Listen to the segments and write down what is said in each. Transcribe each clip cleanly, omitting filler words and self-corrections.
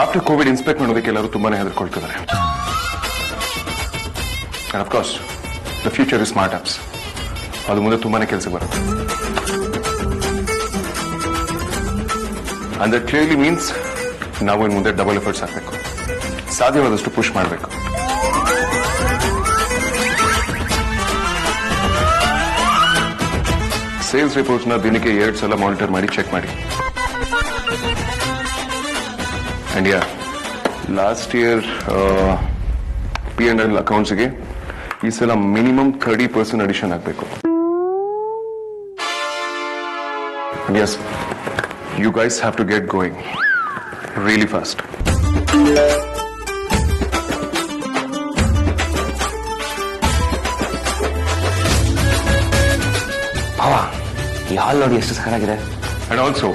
After Covid inspect ಮಾಡೋದಕ್ಕೆ ಎಲ್ಲರೂ ತುಂಬಾನೇ ಹೆದರ್ಕೊಳ್ತಿದ್ದಾರೆ. And of course the future is smart apps. ಅದು ಮುಂದೆ ತುಂಬಾನೇ ಕೆಲಸ ಬರುತ್ತೆ. ಅಂಡ್ ದಟ್ ಕ್ಲಿಯರ್ಲಿ ಮೀನ್ಸ್ ನಾವು ಇನ್ನು ಮುಂದೆ ಡಬಲ್ ಎಫರ್ಟ್ಸ್ ಹಾಕಬೇಕು, ಸಾಧ್ಯವಾದಷ್ಟು ಪುಷ್ ಮಾಡಬೇಕು. ಸೇಲ್ಸ್ ರಿಪೋರ್ಟ್ಸ್ನ ದಿನಕ್ಕೆ 2 ಸಲ ಮಾನಿಟರ್ ಮಾಡಿ ಚೆಕ್ ಮಾಡಿ. And yeah, last year P&L ಅಕೌಂಟ್ಸ್ಗೆ ಈ ಸಲ ಮಿನಿಮಮ್ 30% ಅಡಿಷನ್ ಆಗಬೇಕು. Yes, you guys have to get going really fast. ಈ ಹಾಲ್ ನೋಡಿ ಎಷ್ಟು ಸಕ್ಕತ್ತಾಗಿದೆ. ಅಂಡ್ ಆಲ್ಸೋ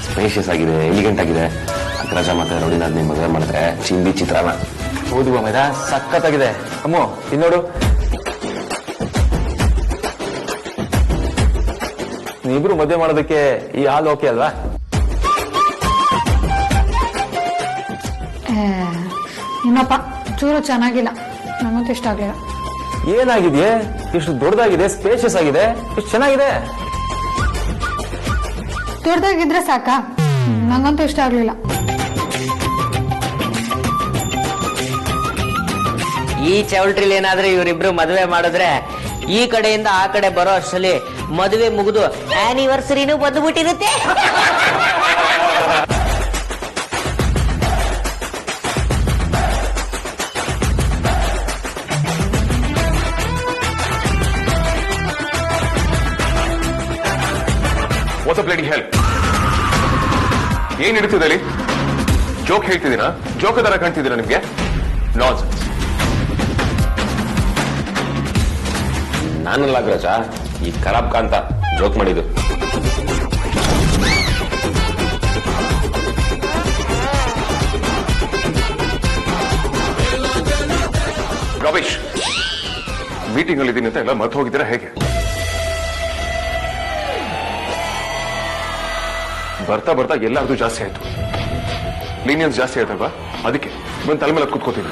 ಸ್ಪೇಷಿಯಸ್ ಆಗಿದೆ, ಎಲಿಗೆಂಟ್ ಆಗಿದೆ. ಅಗ್ರಜ ಮತ್ತೆ ನೋಡಿ ನಾನು ನಿಮ್ಮ ಮದುವೆ ಮಾಡಿದ್ರೆ ಚಿಂದಿ ಚಿತ್ರಾನ. ಹೌದು ಅಮೇದ, ಸಖತ್ತಾಗಿದೆ. ಅಮ್ಮು ಇನ್ನೋಡು, ನೀವಿಬ್ರು ಮದುವೆ ಮಾಡೋದಕ್ಕೆ ಈ ಹಾಲ್ ಓಕೆ ಅಲ್ವಾ? ನಿಮ್ಮಪ್ಪ ಚೂರು ಚೆನ್ನಾಗಿಲ್ಲ, ನಮಗಂತೂ ಇಷ್ಟ ಆಗಲಿಲ್ಲ. ಏನಾಗಿದೆಯೇ? ಇಷ್ಟು ದೊಡ್ಡದಾಗಿದೆ, ಸ್ಪೇಷಿಯಸ್ ಆಗಿದೆ, ಇಷ್ಟು ಚೆನ್ನಾಗಿದೆ. ದೊಡ್ಡದಾಗಿದ್ರೆ ಸಾಕಾ? ನಂಗಂತೂ ಇಷ್ಟ ಆಗ್ಲಿಲ್ಲ. ಈ ಚೌಲ್ಟ್ರಿಲಿ ಏನಾದ್ರೂ ಇವರಿಬ್ರು ಮದುವೆ ಮಾಡಿದ್ರೆ ಈ ಕಡೆಯಿಂದ ಆ ಕಡೆ ಬರೋ ಅಷ್ಟರಲ್ಲಿ ಮದುವೆ ಮುಗಿದು ಆನಿವರ್ಸರಿನೂ ಬಂದ್ಬಿಟ್ಟಿರುತ್ತೆ. ವಾಟ್ ಅ ಬ್ಲಡಿ ಹೆಲ್! ಏನ್ ನಡೀತಿದೆ? ಜೋಕ್ ಹೇಳ್ತಿದ್ದೀರಾ? ಜೋಕದಾರ ಕಾಣ್ತಿದ್ದೀರಾ ನಿಮ್ಗೆ? ನಾನ್ಸೆನ್ಸ್. ನಾನಲ್ಲ ಅಗ್ರಜ, ಈ ಖರಾಬ್ ಕಾಂತ ಜೋಕ್ ಮಾಡಿದ್ದು. ರಮೇಶ್, ಮೀಟಿಂಗ್ ಅಲ್ಲಿ ಇದೀನಿ ಅಂತ ಎಲ್ಲ ಮರ್ತು ಹೋಗಿದ್ದೀರಾ ಹೇಗೆ? ಬರ್ತಾ ಬರ್ತಾ ಎಲ್ಲಾರ್ದು ಜಾಸ್ತಿ ಆಯ್ತು, ಲೀನಿಯನ್ಸ್ ಜಾಸ್ತಿ ಆಯ್ತಲ್ವಾ? ಅದಕ್ಕೆ ಬಂದು ತಲೆ ಮೇಲೆ ಕೂತ್ಕೋತೀನಿ.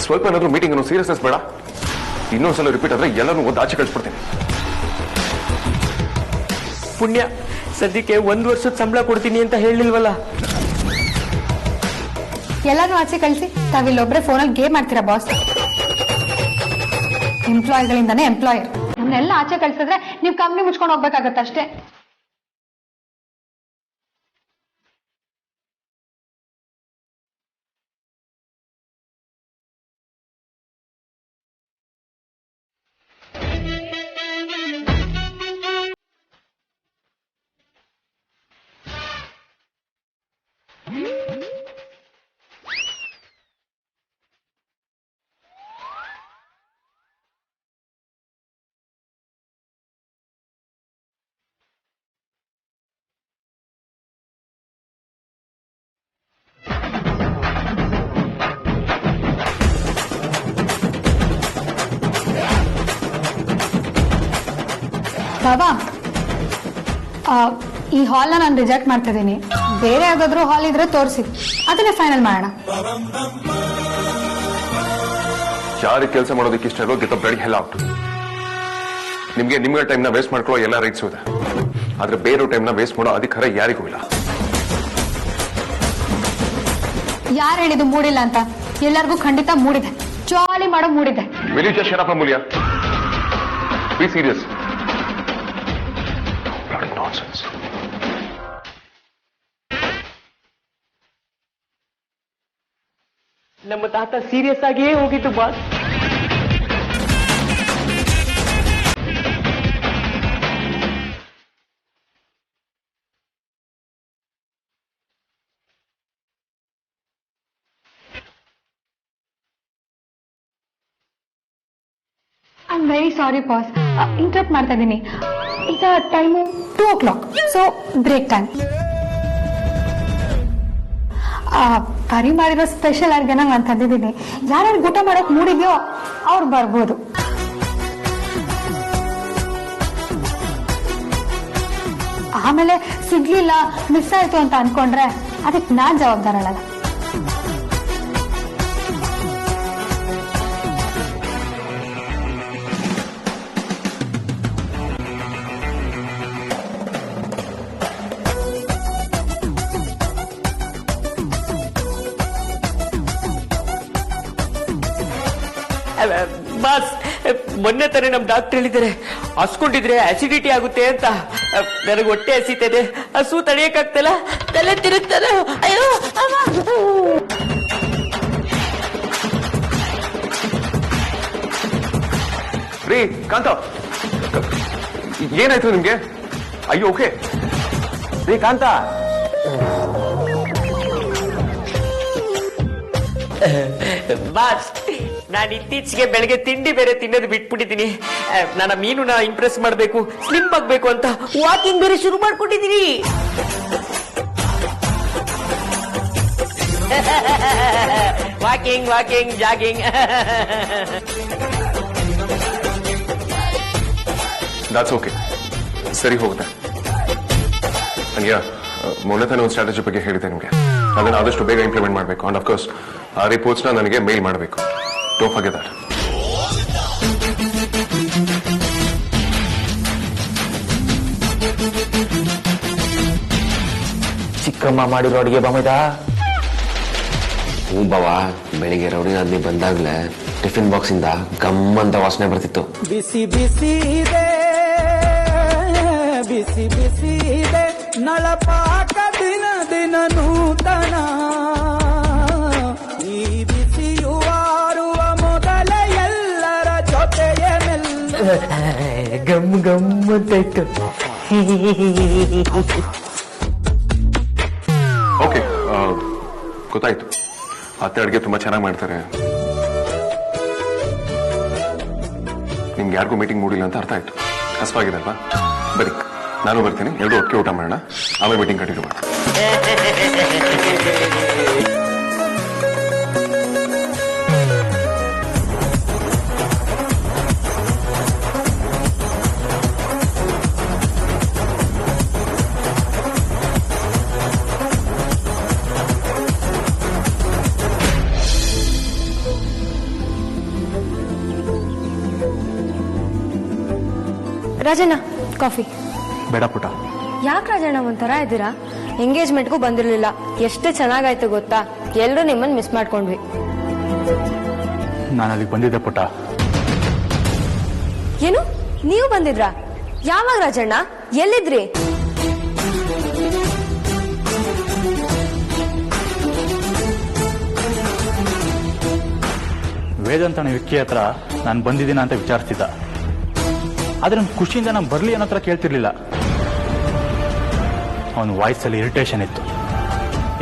ಸ್ವಲ್ಪ ಏನಾದ್ರು ಮೀಟಿಂಗ್ ಅನ್ನೋ ಸೀರಿಯಸ್ನೆಸ್ ಬೇಡ. ಇನ್ನೊಂದ್ಸಲ ರಿಪೀಟ್ ಆದ್ರೆ ಎಲ್ಲರೂ ಒಂದು ಆಚೆ ಕಳಿಸ್ಬಿಡ್ತೀನಿ. ಪುಣ್ಯ, ಸದ್ಯಕ್ಕೆ 1 ವರ್ಷದ ಸಂಬಳ ಕೊಡ್ತೀನಿ ಅಂತ ಹೇಳಿಲ್ವಲ್ಲ. ಎಲ್ಲಾನು ಆಚೆ ಕಳಿಸಿ, ತಾವಿಲ್ಲೊಬ್ರೆ ಫೋನಲ್ಲಿ ಗೇಮ್ ಮಾಡ್ತೀರಾ ಬಾಸ್? ಎಂಪ್ಲಾಯಿಗಳಿಂದಾನೇ ಎಂಪ್ಲಾಯರ್. ನಮ್ನೆಲ್ಲ ಆಚೆ ಕಳ್ಸಿದ್ರೆ ನೀವು ಕಂಪ್ನಿ ಮುಚ್ಕೊಂಡು ಹೋಗ್ಬೇಕಾಗತ್ತಷ್ಟೇ. ಬಾಬಾ, ಈ ಹಾಲ್ನ ನಾನು ರಿಜೆಕ್ಟ್ ಮಾಡ್ತಾ ಇದ್ದೀನಿ. ಬೇರೆ ಯಾವ್ದಾದ್ರು ಹಾಲ್ ಇದ್ರೆ ತೋರಿಸಿ, ಅದನ್ನೇ ಫೈನಲ್ ಮಾಡೋಣ. ಯಾರಿಗೆ ಕೆಲಸ ಮಾಡೋದಕ್ಕೆ ಇಷ್ಟ ಇರೋ ಗೆಟ್ ಅಪ್ ಬ್ಲಡಿ ಹೆಲ್ ಔಟ್. ನಿಮ್ಗೆ ಟೈಮ್ನ ವೇಸ್ಟ್ ಮಾಡ್ಕೊಳ್ಳೋ ಎಲ್ಲ ರೈಟ್ಸ್ ಇದೆ, ಆದ್ರೆ ಬೇರೆ ಟೈಮ್ನ ವೇಸ್ಟ್ ಮಾಡೋ ಅಧಿಕಾರ ಯಾರಿಗೂ ಇಲ್ಲ. ಯಾರು ಹೇಳಿದ್ದು ಮೂಡಿಲ್ಲ ಅಂತ? ಎಲ್ಲರಿಗೂ ಖಂಡಿತ ಮೂಡಿದೆ. ಜಾಲಿ ಮಾಡೋ ಮೂಡಿದೆ. Will you just shut up, Amulya? Be serious. Bloody nonsense. ನಮ್ಮ ತಾತ ಸೀರಿಯಸ್ ಆಗಿಯೇ ಹೋಗಿತ್ತು boss. I am very sorry boss, interrupt ಮಾಡ್ತಾ ಇದ್ದೀನಿ. ಈಗ time 2 o'clock, so break time. ಕರಿ ಮಾಡಿರೋ ಸ್ಪೆಷಲ್ ಅಡ್ಗೆ ನಾನು ತಂದಿದ್ದೀನಿ. ಯಾರ್ಯಾರು ಊಟ ಮಾಡೋಕೆ ಮೂಡಿದ್ಯೋ ಅವ್ರು ಬರ್ಬೋದು. ಆಮೇಲೆ ಸಿಗ್ಲಿಲ್ಲ, ಮಿಸ್ ಆಯ್ತು ಅಂತ ಅನ್ಕೊಂಡ್ರೆ ಅದಕ್ಕೆ ನಾನ್ ಜವಾಬ್ದಾರಳಲ್ಲ. ಬಾಸ್, ಮೊನ್ನೆ ತಾನೇ ನಮ್ ಡಾಕ್ಟರ್ ಹೇಳಿದ್ದಾರೆ ಹಸ್ಕೊಂಡಿದ್ರೆ ಅಸಿಡಿಟಿ ಆಗುತ್ತೆ ಅಂತ. ನನಗೆ ಹೊಟ್ಟೆ ಹಸಿತದೆ, ಹಸು ತಡೆಯಕ್ಕಾಗ್ತಲ್ಲ, ತಲೆ ತಿರುಗ್ತದೆ. ಅಯ್ಯೋ ರೀ ಕಾಂತ, ಏನಾಯ್ತು ನಿಮ್ಗೆ? ಅಯ್ಯೋ ಓಕೆ ರೀ ಕಾಂತ, ಬಾಸ್, ನಾನು ಇತ್ತೀಚೆಗೆ ಬೆಳಗ್ಗೆ ತಿಂಡಿ ಬೇರೆ ತಿನ್ನೋದು ಬಿಟ್ಬಿಟ್ಟಿದ್ದೀನಿ. ನನ್ನ ಮೀನುನ ಇಂಪ್ರೆಸ್ ಮಾಡಬೇಕು, ಸ್ಲಿಮ್ ಆಗ್ಬೇಕು ಅಂತ ವಾಕಿಂಗ್ ಬೇರೆ ಶುರು ಮಾಡ್ಕೊಂಡಿದ್ದೀನಿ. Walking walking jogging. That's okay, ಸರಿ ಹೋಗುತ್ತೆ. ಅಯ್ಯ, ಮೊನ್ನೆ ತಾನೇ ಒಂದು ಸ್ಟ್ರಾಟಜಿ ಬಗ್ಗೆ ಹೇಳಿದೆ ನಿಮಗೆ. ಅದನ್ನು ಆದಷ್ಟು ಬೇಗ ಇಂಪ್ಲಿಮೆಂಟ್ ಮಾಡಬೇಕು. ಅಂಡ್ ಅಫ್ಕೋರ್ಸ್ ಆ ರಿಪೋರ್ಟ್ಸ್ನ ನನಗೆ ಮೇಲ್ ಮಾಡಬೇಕು. Don't forget that. ಚಿಕ್ಕಮ್ಮ ಮಾಡಿರೋ ಅಡಿಗೆ ಬಾಮೈದ. ಹ್ಞೂ ಬಾವ, ಬೆಳಿಗ್ಗೆ ರೌಡಿನಾದ್ನಿ ಬಂದಾಗ್ಲೇ ಟಿಫಿನ್ ಬಾಕ್ಸ್ ಇಂದ ಗಮ್ಮಂತ ವಾಸನೆ ಬರ್ತಿತ್ತು. ಬಿಸಿ ಬಿಸಿ ಇದೆ, ಬಿಸಿ ಬಿಸಿ ಇದೆ, ನಳಪಾಕ ದಿನ ದಿನ ನೂತನ. ಈ ಬಿಸಿಯು ಆರುವ ಮೊದಲ ಎಲ್ಲರ ಜೊತೆಯ ಗಮ್ ಗಮ್ ಅಂತ ಇತ್ತು. ಓಕೆ, ಗೊತ್ತಾಯ್ತು. ಅತ್ತೆ ಅಡುಗೆ ತುಂಬಾ ಚೆನ್ನಾಗಿ ಮಾಡ್ತಾರೆ. ನಿಮ್ಗೆ ಯಾರಿಗೂ ಮೀಟಿಂಗ್ ಮೂಡಿಲ್ಲ ಅಂತ ಅರ್ಥ ಆಯ್ತು. ಹಸ್ವಾಗಿದಲ್ವಾ? ಬರೀ ನಾನು ಬರ್ತೀನಿ, ಎರಡು ಒಟ್ಟಿಗೆ ಊಟ ಮಾಡೋಣ, ಆಮೇಲೆ ಮೀಟಿಂಗ್ ಕಂಟಿನ್ಯೂ ಮಾಡೋಣ. ರಾಜಣ್ಣ, ಕಾಫಿ. ಬೇಡ ಪುಟ. ಯಾಕೆ ರಾಜಣ್ಣ ಒಂಥರ ಇದ್ದೀರಾ? ಎಂಗೇಜ್ಮೆಂಟ್ಗೂ ಬಂದಿರ್ಲಿಲ್ಲ, ಎಷ್ಟು ಚೆನ್ನಾಗಾಯ್ತು ಗೊತ್ತಾ? ಎಲ್ಲರೂ ನಿಮ್ಮನ್ನ ಮಿಸ್ ಮಾಡ್ಕೊಂಡ್ವಿ. ನಾನು ಅಲ್ಲಿಗೆ ಬಂದಿದ್ದೆ ಪುಟ. ಏನು, ನೀವು ಬಂದಿದ್ರಾ? ಯಾವಾಗ ರಾಜಣ್ಣ? ಎಲ್ಲಿದ್ರಿ? ವೇದಾಂತನ ವಿಕ್ಕಿ ಹತ್ರ ನಾನು ಬಂದಿದ್ದೀನ ಅಂತ ವಿಚಾರಿಸ್ತಿದ್ದ. ಆದ್ರೆ ನನ್ನ ಖುಷಿಯಿಂದ ನಾನು ಬರ್ಲಿ ಅನ್ನೋ ಹತ್ರ ಕೇಳ್ತಿರ್ಲಿಲ್ಲ. ಅವನ ವಾಯ್ಸಲ್ಲಿ ಇರಿಟೇಷನ್ ಇತ್ತು.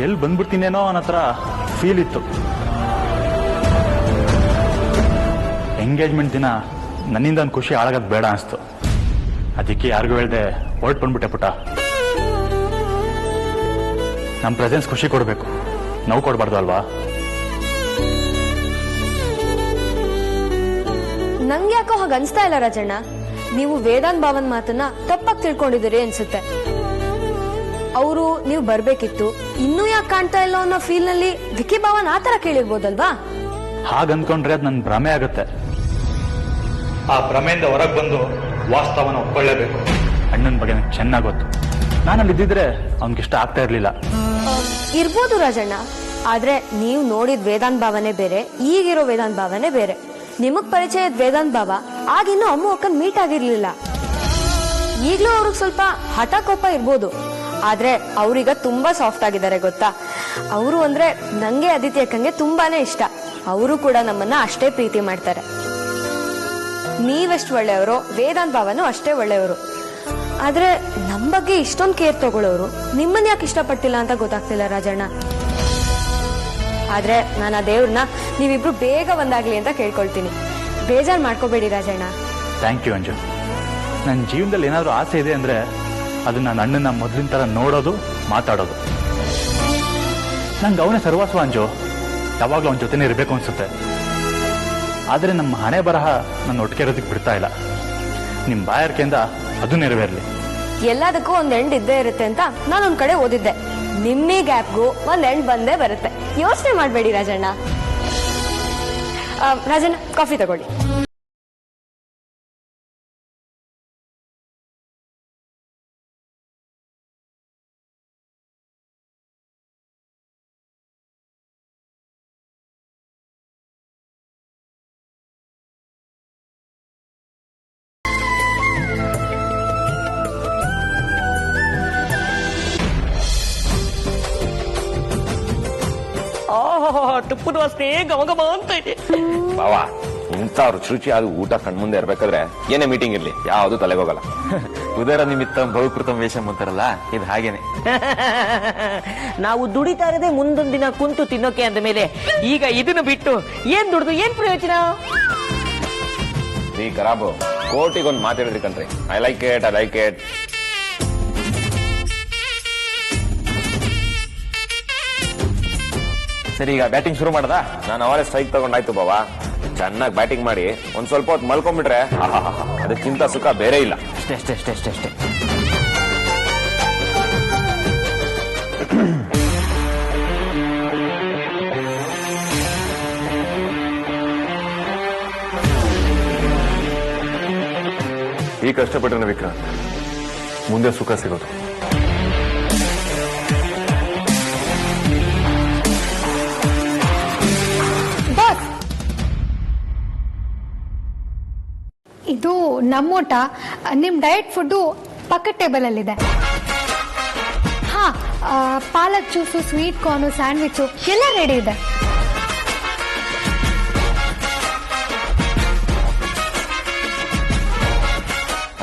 ಎಲ್ಲಿ ಬಂದ್ಬಿಡ್ತೀನೇನೋ ಅನ್ನೋ ಹತ್ರ ಫೀಲ್ ಇತ್ತು. ಎಂಗೇಜ್ಮೆಂಟ್ ದಿನ ನನ್ನಿಂದ ಒಂದು ಖುಷಿ ಹಾಳಾಗೋದು ಬೇಡ ಅನಿಸ್ತು. ಅದಕ್ಕೆ ಯಾರಿಗೂ ಹೇಳ್ದೆ ಹೊರಟು ಬಂದ್ಬಿಟ್ಟೆ ಪುಟ. ನಮ್ಮ ಪ್ರೆಸೆನ್ಸ್ ಖುಷಿ ಕೊಡಬೇಕು, ನೋವು ಕೊಡಬಾರ್ದು ಅಲ್ವಾ? ನಂಗೆ ಯಾಕೋ ಹಾಗೆ ಅನ್ಸ್ತಾ ಇಲ್ಲ ರಾಜಣ್ಣ. ನೀವು ವೇದಾಂತ್ ಭಾವನ್ ಮಾತನ್ನ ತಪ್ಪಾಗಿ ತಿಳ್ಕೊಂಡಿದ್ದೀರಿ ಅನ್ಸುತ್ತೆ. ಅವರು ನೀವು ಬರ್ಬೇಕಿತ್ತು, ಇನ್ನೂ ಯಾಕೆ ಕಾಣ್ತಾ ಇಲ್ಲ ಅನ್ನೋ ಫೀಲ್ ನಲ್ಲಿ ವಿಕ್ಕಿ ಭಾವನ್ ಆತರ ಕೇಳಿರ್ಬೋದಲ್ವಾ? ಹಾಗಂದ್ಕೊಂಡ್ರೆ ಅದು ನನ್ನ ಭ್ರಮೆ ಆಗುತ್ತೆ. ಆ ಭ್ರಮೆಯಿಂದ ಹೊರಗೆ ಬಂದು ವಾಸ್ತವನ ಒಪ್ಕೊಳ್ಳೇಬೇಕು. ಅಣ್ಣನ ಬಗ್ಗೆ ನನಗೆ ಚೆನ್ನಾಗಿ ಗೊತ್ತು. ನಾನಲ್ಲಿ ಇದ್ದಿದ್ರೆ ಅವನಿಗಿಷ್ಟ ಆಗ್ತಾ ಇರ್ಲಿಲ್ಲ. ಇರ್ಬೋದು ರಾಜಣ್ಣ, ಆದ್ರೆ ನೀವು ನೋಡಿದ ವೇದಾಂತ್ ಭಾವನೆ ಬೇರೆ, ಈಗಿರೋ ವೇದಾಂತ್ ಭಾವನೆ ಬೇರೆ. ನಿಮಗ್ ಪರಿಚಯದ ವೇದಾಂತ್ ಭಾವ ಆಗಿನ್ನೂ ಅಮ್ಮ ಅಕ್ಕನ್ ಮೀಟ್ ಆಗಿರ್ಲಿಲ್ಲ. ಈಗ್ಲೂ ಅವ್ರಿಗೆ ಸ್ವಲ್ಪ ಹಠ ಕೋಪ ಇರ್ಬೋದು, ಆದ್ರೆ ಅವ್ರೀಗ ತುಂಬಾ ಸಾಫ್ಟ್ ಆಗಿದ್ದಾರೆ ಗೊತ್ತಾ? ಅವರು ಅಂದ್ರೆ ನಂಗೆ ಅದಿತಿ ಅಕ್ಕಂಗೆ ತುಂಬಾನೇ ಇಷ್ಟ. ಅವರು ಕೂಡ ನಮ್ಮನ್ನ ಅಷ್ಟೇ ಪ್ರೀತಿ ಮಾಡ್ತಾರೆ. ನೀವೆಷ್ಟು ಒಳ್ಳೆಯವರು, ವೇದಾಂತ್ ಭಾವನು ಅಷ್ಟೇ ಒಳ್ಳೆಯವರು. ಆದ್ರೆ ನಮ್ ಬಗ್ಗೆ ಇಷ್ಟೊಂದು ಕೇರ್ ತಗೊಳ್ಳೋರು ನಿಮ್ಮನ್ನ ಯಾಕೆ ಇಷ್ಟಪಟ್ಟಿಲ್ಲ ಅಂತ ಗೊತ್ತಾಗ್ತಿಲ್ಲ ರಾಜಣ್ಣ. ಆದ್ರೆ ನಾನು ಆ ದೇವ್ರನ್ನ ನೀವಿಬ್ರು ಬೇಗ ಒಂದಾಗ್ಲಿ ಅಂತ ಕೇಳ್ಕೊಳ್ತೀನಿ. ಬೇಜಾರ್ ಮಾಡ್ಕೋಬೇಡಿ ರಾಜಣ್ಣ. Thank you Anju. ನನ್ನ ಜೀವನದಲ್ಲಿ ಏನಾದರೂ ಆಸೆ ಇದೆ ಅಂದ್ರೆ ಅದು ನನ್ನ ಅಣ್ಣನ ಮೊದಲಿನ ತರ ನೋಡೋದು, ಮಾತಾಡೋದು. ನಂಗೆ ಅವನೇ ಸರ್ವಸ್ವ ಅಂಜು. ಯಾವಾಗಲೂ ಅವನ ಜೊತೆನೇ ಇರಬೇಕು ಅನ್ಸುತ್ತೆ. ಆದರೆ ನಮ್ಮ ಹಣೆ ಬರಹ ನನ್ನ ಒಟ್ಟಿಗೆ ಇರೋದಕ್ಕೆ ಬಿಡ್ತಾ ಇಲ್ಲ. ನಿಮ್ಮ ಬಾಯಾರಿಕೆಯಿಂದ ಅದು ನೆರವೇರಲಿ. ಎಲ್ಲದಕ್ಕೂ ಒಂದ್ ಎಂಡ್ ಇದ್ದೇ ಇರುತ್ತೆ ಅಂತ ನಾನೊಂದ್ ಕಡೆ ಓದಿದ್ದೆ. ನಿಮ್ಮಿ ಗ್ಯಾಪ್ಗೂ ಒಂದ್ ಎಂಡ್ ಬಂದೇ ಬರುತ್ತೆ. ಯೋಚನೆ ಮಾಡ್ಬೇಡಿ ರಾಜಣ್ಣ. ರಾಜಣ್ಣ, ಕಾಫಿ ತಗೊಳ್ಳಿ. ತುಪ್ಪದ ವಾಸನೆ ಗಮಗಮ ಅಂತ ಇದೆ. ಬಾವಾ, ಇಂಥ ರುಚಿ ಊಟ ಕಣ್ಮುಂದೆ ಇರ್ಬೇಕಾದ್ರೆ ಏನೇ ಮೀಟಿಂಗ್ ಇರ್ಲಿ ಯಾವ್ದು ತಲೆಗೋಗಲ್ಲ. ಉದರ ನಿಮಿತ್ತ ಬಹುಕೃತಂ ವೇಷಂ ಅಂತಾರಲ್ಲ, ಇದು ಹಾಗೇನೆ. ನಾವು ದುಡಿತಾ ಇರೋದೇ ಮುಂದೊಂದ್ ದಿನ ಕುಂತು ತಿನ್ನೋಕೆ ಅಂದ ಮೇಲೆ ಈಗ ಇದನ್ನು ಬಿಟ್ಟು ಏನ್ ದುಡ್ದು ಏನ್ ಪ್ರಯೋಜನ? ಈ ಖರಾಬು ಕೋಟಿಗೊಂದು ಮಾತಾಡಿದ್ರಿ ಕಣ್ರಿ. I like it. ಸರಿ, ಈಗ ಬ್ಯಾಟಿಂಗ್ ಶುರು ಮಾಡದ? ನಾನು ಅವರೇ ಸ್ಟ್ರೈಕ್ ತಗೊಂಡಾಯ್ತು ಬಾವಾ. ಚೆನ್ನಾಗಿ ಬ್ಯಾಟಿಂಗ್ ಮಾಡಿ ಒಂದ್ ಸ್ವಲ್ಪ ಹೊತ್ತು ಮಲ್ಕೊಂಡ್ಬಿಟ್ರೆ ಅದಕ್ಕಿಂತ ಸುಖ ಬೇರೆ ಇಲ್ಲ. ಅಷ್ಟೇ. ಈ ಕಷ್ಟಪಟ್ಟರೆ ವಿಕ್ರಾಂತ್, ಮುಂದೆ ಸುಖ ಸಿಗೋದು. ಇದು ನಮ್ಮೂಟ. ನಿಮ್ ಡಯಟ್ ಫುಡ್ ಪಕ್ಕದ ಟೇಬಲ್ ಅಲ್ಲಿದೆ. ಹಾ, ಪಾಲಕ್ ಜ್ಯೂಸು, ಸ್ವೀಟ್ ಕಾರ್ನು, ಸ್ಯಾಂಡ್ವಿಚು ಎಲ್ಲ ರೆಡಿ ಇದೆ.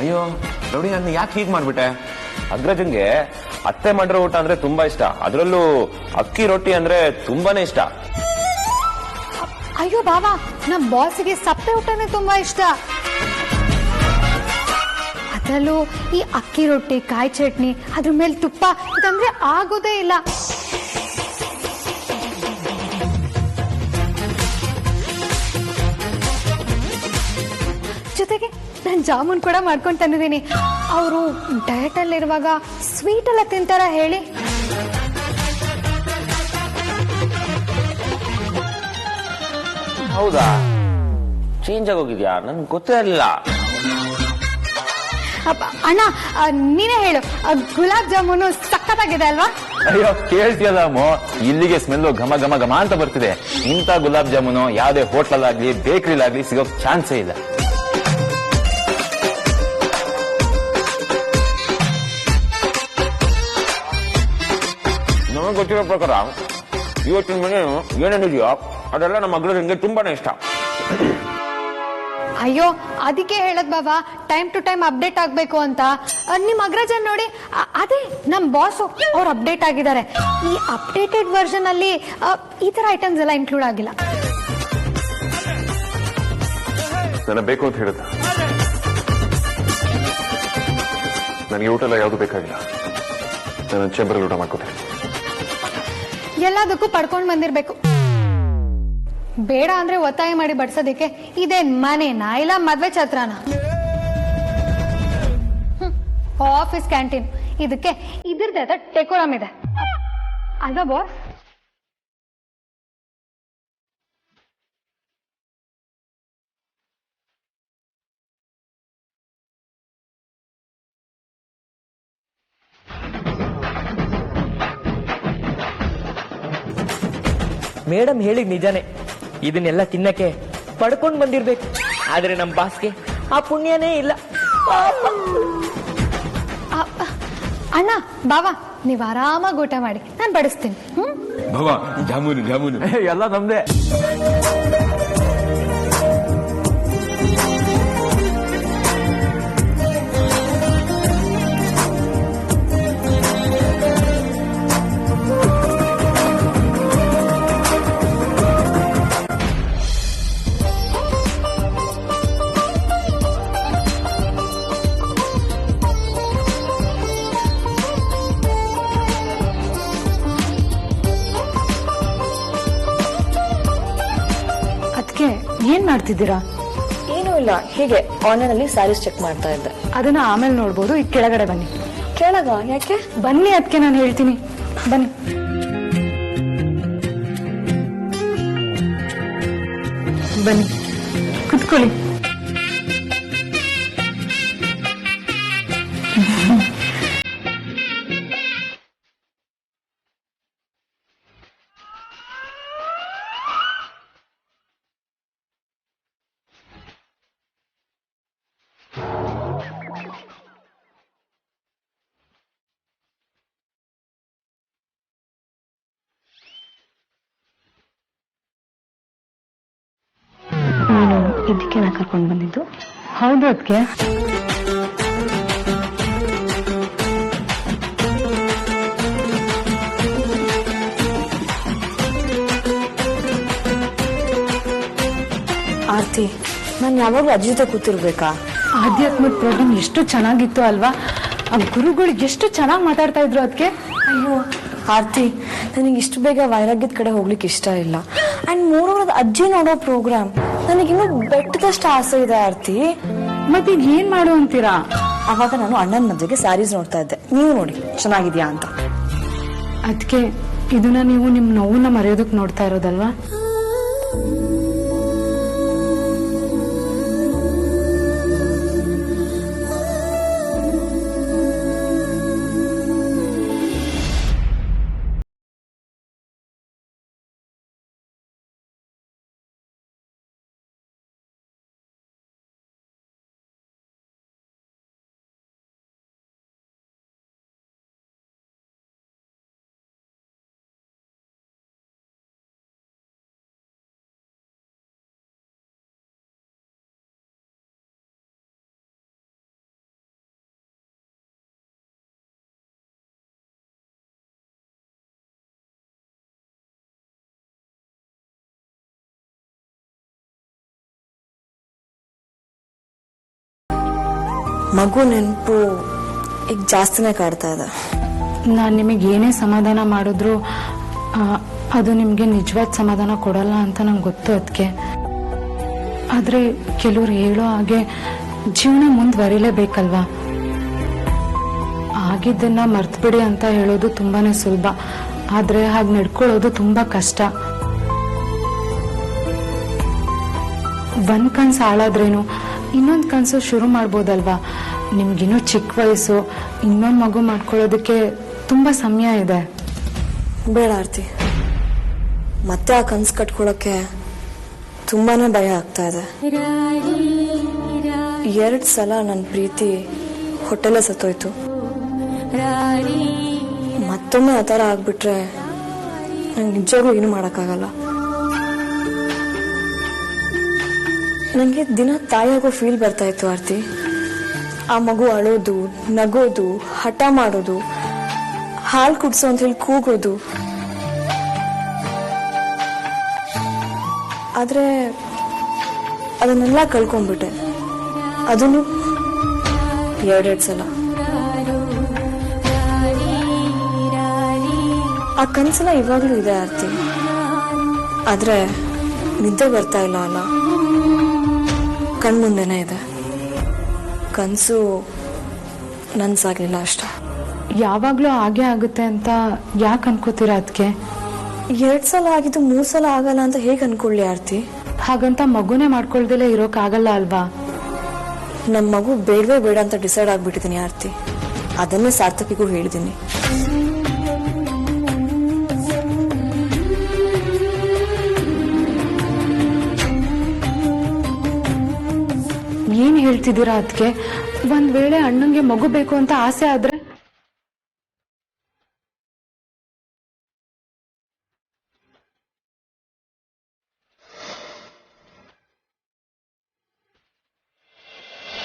ಅಯ್ಯೋ ನೋಡಿ, ನಾನು ಯಾಕೆ ಹೀಗ್ ಮಾಡ್ಬಿಟ್ಟೆ? ಅಗ್ರಜಂಗೆ ಅತ್ತೆ ಮಾಡಿರೋ ಊಟ ಅಂದ್ರೆ ತುಂಬಾ ಇಷ್ಟ. ಅದರಲ್ಲೂ ಅಕ್ಕಿ ರೊಟ್ಟಿ ಅಂದ್ರೆ ತುಂಬಾನೇ ಇಷ್ಟ. ಅಯ್ಯೋ ಬಾಬಾ, ನಮ್ ಬಾಸ್ಗೆ ಸಪ್ಪೆ ಊಟನೇ ತುಂಬಾ ಇಷ್ಟ. ಅದರಲ್ಲೂ ಈ ಅಕ್ಕಿ ರೊಟ್ಟಿ, ಕಾಯಿ ಚಟ್ನಿ, ಅದ್ರ ಮೇಲೆ ತುಪ್ಪ ಇದಂದ್ರೆ ಆಗೋದೇ ಇಲ್ಲ. ಜೊತೆಗೆ ನಾನು ಜಾಮೂನ್ ಕೂಡ ಮಾಡ್ಕೊಂಡು ತಂದಿದ್ದೀನಿ. ಅವರು ಡಯಟ್ ಅಲ್ಲಿರುವಾಗ ಸ್ವೀಟ್ ಎಲ್ಲ ತಿಂತಾರ ಹೇಳಿ? ಹೌದಾ? ಚೇಂಜ್ ಆಗೋಗಿದ್ಯಾ? ನನ್ಗೆ ಗೊತ್ತೇ ಇರಲಿಲ್ಲ. ಅಣ್ಣ, ನೀನೇ ಹೇಳು, ಗುಲಾಬ್ ಜಾಮೂನು ಸಖತ್ತಾಗಿದೆ ಅಲ್ವಾ? ಅಯ್ಯೋ, ಕೇಳ್ತಿಯಲ್ಲಮ್ಮ, ಇಲ್ಲಿಗೆ ಸ್ಮೆಲ್ಲು ಘಮ ಘಮ ಘಮ ಅಂತ ಬರ್ತಿದೆ. ಇಂಥ ಗುಲಾಬ್ ಜಾಮೂನು ಯಾವುದೇ ಹೋಟ್ಲಲ್ಲಾಗ್ಲಿ ಬೇಕರಿಲಾಗ್ಲಿ ಸಿಗೋಕ್ ಚಾನ್ಸೇ ಇಲ್ಲ. ನಮಗೆ ಗೊತ್ತಿರೋ ಪ್ರಕಾರ ಇವತ್ತಿನ ಮನೆ ಏನೇನಿದೆಯೋ ಅದೆಲ್ಲ ನಮ್ಮ ಅಗ್ರಜಂಗೆ ತುಂಬಾನೇ ಇಷ್ಟ. ಅಯ್ಯೋ, ಅದಕ್ಕೆ ಹೇಳದ್ ಬಾಬಾ, ಟೈಮ್ ಟು ಟೈಮ್ ಅಪ್ಡೇಟ್ ಆಗ್ಬೇಕು ಅಂತ. ನಿಮ್ ಅಗ್ರಜನ್ ನೋಡಿ, ಅದೇ ನಮ್ ಬಾಸು ಅವ್ರು ಅಪ್ಡೇಟ್ ಆಗಿದ್ದಾರೆ. ಈ ಅಪ್ಡೇಟೆಡ್ ವರ್ಷನ್ ಅಲ್ಲಿ ಈ ತರ ಐಟಮ್ಸ್ ಎಲ್ಲ ಇನ್ಕ್ಲೂಡ್ ಆಗಿಲ್ಲ. ನನಗೆ ಬೇಕು ಅಂತ ಹೇಳುತ್ತ, ನನಗೆ ಊಟ ಎಲ್ಲ ಯಾವುದು ಬೇಕಾಗಿಲ್ಲ. ನಾನು ಚೇಂಬರಲ್ಲಿ ಊಟ ಮಾಡ್ಕೋತೀನಿ. ಎಲ್ಲದಕ್ಕೂ ಪಡ್ಕೊಂಡ್ ಬಂದಿರ್ಬೇಕು. ಬೇಡ ಅಂದ್ರೆ ಒತ್ತಾಯ ಮಾಡಿ ಬಡ್ಸೋದಿಕ್ಕೆ ಇದೇನ್ ಮನೆನಾ ಇಲ್ಲ ಮದ್ವೆ ಛತ್ರನಾ? ಆಫೀಸ್ ಕ್ಯಾಂಟೀನ್, ಇದಕ್ಕೆ ಇದ್ರದ್ದು ಡೆಕೋರಮ್ ಇದೆ ಅಲ್ವಾ ಬಾಸ್? ಮೇಡಮ್ ಹೇಳಿದ್ ನಿಜಾನೇ, ಇದನ್ನೆಲ್ಲ ತಿನ್ನಕ್ಕೆ ಪಡ್ಕೊಂಡ್ ಬಂದಿರ್ಬೇಕು. ಆದ್ರೆ ನಮ್ ಬಾಸ್ಗೆ ಆ ಪುಣ್ಯನೇ ಇಲ್ಲ. ಅಣ್ಣ ಬಾವಾ, ನೀವ್ ಆರಾಮಾಗಿ ಊಟ ಮಾಡಿ, ನಾನು ಬಡಿಸ್ತೀನಿ. ಬಾಬಾ, ಜಾಮೂನು ಜಾಮೂನು ಎಲ್ಲ ನಮ್ದೇ. ಏನ್ ಮಾಡ್ತಿದ್ದೀರಾ? ಏನೂ ಇಲ್ಲ, ಹೀಗೆ ಆನ್ಲೈನ್ ಅಲ್ಲಿ ಸ್ಯಾರೀಸ್ ಚೆಕ್ ಮಾಡ್ತಾ ಇದ್ದೆ. ಅದನ್ನ ಆಮೇಲೆ ನೋಡ್ಬೋದು, ಈಗ ಕೆಳಗಡೆ ಬನ್ನಿ. ಕೆಳಗ ಯಾಕೆ? ಬನ್ನಿ ಅದಕ್ಕೆ ನಾನು ಹೇಳ್ತೀನಿ, ಬನ್ನಿ. ಬನ್ನಿ ಕುತ್ಕೊಳ್ಳಿ. ಇದಕ್ಕೆ ನಾ ಕರ್ಕೊಂಡು ಬಂದಿದ್ದು. ಹೌದು ಅದಕ್ಕೆ. ಆರ್ತಿ, ನಾನು ಯಾವಾಗಲೂ ಅಜ್ಜಿ ಜೊತೆ ಕೂತಿರ್ಬೇಕಾ? ಆಧ್ಯಾತ್ಮದ ಪ್ರೋಗ್ರಾಮ್ ಎಷ್ಟು ಚೆನ್ನಾಗಿತ್ತು ಅಲ್ವಾ? ಆ ಗುರುಗಳು ಎಷ್ಟು ಚೆನ್ನಾಗಿ ಮಾತಾಡ್ತಾ ಇದ್ರು ಅದಕ್ಕೆ. ಅಯ್ಯೋ ಆರ್ತಿ, ನನಗೆ ಇಷ್ಟು ಬೇಗ ವೈರಾಗ್ಯದ ಕಡೆ ಹೋಗ್ಲಿಕ್ಕೆ ಇಷ್ಟ ಇಲ್ಲ. ಅಂಡ್ ಮೂರವರದ ಅಜ್ಜಿ ನೋಡೋ ಪ್ರೋಗ್ರಾಮ್ ನನಗಿನ್ನೂ ಬೆಟ್ಟದಷ್ಟು ಆಸೆ ಇದೆ ಆರ್ತಿ. ಮತ್ತೆ ಈಗ ಏನ್ ಮಾಡು ಅಂತೀರಾ? ಅವಾಗ ನಾನು ಅಣ್ಣನ ಮದುವೆಗೆ ಸ್ಯಾರೀಸ್ ನೋಡ್ತಾ ಇದ್ದೆ, ನೀವು ನೋಡಿ ಚೆನ್ನಾಗಿದ್ಯಾ ಅಂತ. ಅದಕ್ಕೆ ಇದನ್ನ ನೀವು ನಿಮ್ ನೋವನ್ನ ಮರೆಯೋದಕ್ಕೆ ನೋಡ್ತಾ ಇರೋದಲ್ವಾ? ಮಗು ನೆನಪು ಈಗ ಜಾಸ್ತಿನೇ ಕಾಡ್ತಾ ಇದೆ. ನಾನು ನಿಮಗೆ ಏನೇ ಸಮಾಧಾನ ಮಾಡಿದ್ರು ಅದು ನಿಮಗೆ ನಿಜವಾದ ಸಮಾಧಾನ ಕೊಡಲ್ಲ ಅಂತ ನಂಗೆ ಗೊತ್ತು ಅದಕ್ಕೆ. ಆದ್ರೆ ಕೆಲವ್ರು ಹೇಳೋ ಹಾಗೆ ಜೀವನ ಮುಂದುವರಿಲೇಬೇಕಲ್ವಾ? ಆಗಿದ್ದನ್ನ ಮರ್ತ್ಬಿಡಿ ಅಂತ ಹೇಳೋದು ತುಂಬಾನೇ ಸುಲಭ, ಆದ್ರೆ ಹಾಗೆ ನಡ್ಕೊಳ್ಳೋದು ತುಂಬಾ ಕಷ್ಟ. ಒಂದ್ ಕನ್ಸು ಹಾಳಾದ್ರೇನು ಇನ್ನೊಂದ್ ಕನ್ಸು ಶುರು ಮಾಡ್ಬೋದಲ್ವಾ? ನಿಮ್ಗಿನ್ನೂ ಚಿಕ್ಕ ವಯಸ್ಸು, ಇನ್ನೊಂದ್ ಮಗು ಮಾಡ್ಕೊಳ್ಳೋದಕ್ಕೆ ತುಂಬಾ ಸಮಯ ಇದೆ. ಬೇಡ ಆರ್ತಿ, ಮತ್ತೆ ಆ ಕನ್ಸು ಕಟ್ಕೊಳಕ್ಕೆ ತುಂಬಾನೇ ಭಯ ಆಗ್ತಾ ಇದೆ. 2 ಸಲ ನನ್ನ ಪ್ರೀತಿ ಹೊಟ್ಟೆಲೆ ಸತ್ತೋಯ್ತು. ಮತ್ತೊಮ್ಮೆ ಆ ಥರ ಆಗ್ಬಿಟ್ರೆ ನಂಗೆ ನಿಜವಾಗ್ಲೂ ಏನು ಮಾಡೋಕ್ಕಾಗಲ್ಲ. ನನಗೆ ದಿನ ತಾಯಿಯಾಗೋ ಫೀಲ್ ಬರ್ತಾ ಇತ್ತು ಆರ್ತಿ. ಆ ಮಗು ಅಳೋದು, ನಗೋದು, ಹಠ ಮಾಡೋದು, ಹಾಲು ಕುಡ್ಸು ಅಂತ ಹೇಳಿ ಕೂಗೋದು. ಆದ್ರೆ ಅದನ್ನೆಲ್ಲ ಕಳ್ಕೊಂಡ್ಬಿಟ್ಟೆ, ಅದನ್ನು 2 ಸಲ. ಆ ಕನಸೆಲ್ಲ ಇವಾಗ್ಲೂ ಇದೆ ಆರ್ತಿ, ಆದ್ರೆ ನಿದ್ದೆ ಬರ್ತಾ ಇಲ್ಲ ಅಲ್ಲ, ಕಣ್ಮುಂದೆನೇ ಇದೆ. ಕನಸು ನನ್ಸಾಗ್ಲಿಲ್ಲ ಅಷ್ಟೆ. ಯಾವಾಗ್ಲೂ ಹಾಗೆ ಆಗುತ್ತೆ ಅಂತ ಯಾಕೆ ಅನ್ಕೋತೀರಾ ಅದಕ್ಕೆ? 2 ಸಲ ಆಗಿದ್ದು 3 ಸಲ ಆಗಲ್ಲ ಅಂತ ಹೇಗೆ ಅನ್ಕೊಳ್ಳಿ ಆರ್ತಿ? ಹಾಗಂತ ಮಗುನೇ ಮಾಡ್ಕೊಳ್ದಲೇ ಇರೋಕ್ಕಾಗಲ್ಲ ಅಲ್ವಾ? ನಮ್ಮ ಮಗು ಬೇಡವೇ ಬೇಡ ಅಂತ ಡಿಸೈಡ್ ಆಗ್ಬಿಟ್ಟಿದ್ದೀನಿ ಆರ್ತಿ. ಅದನ್ನೇ ಸಾರ್ಥಕಿಗೂ ಹೇಳಿದ್ದೀನಿ. ಏನ್ ಹೇಳ್ತಿದ್ದೀರಾ ಅದಕ್ಕೆ? ಒಂದ್ ವೇಳೆ ಅಣ್ಣಂಗೆ ಮಗು ಬೇಕು ಅಂತ ಆಸೆ ಆದ್ರೆ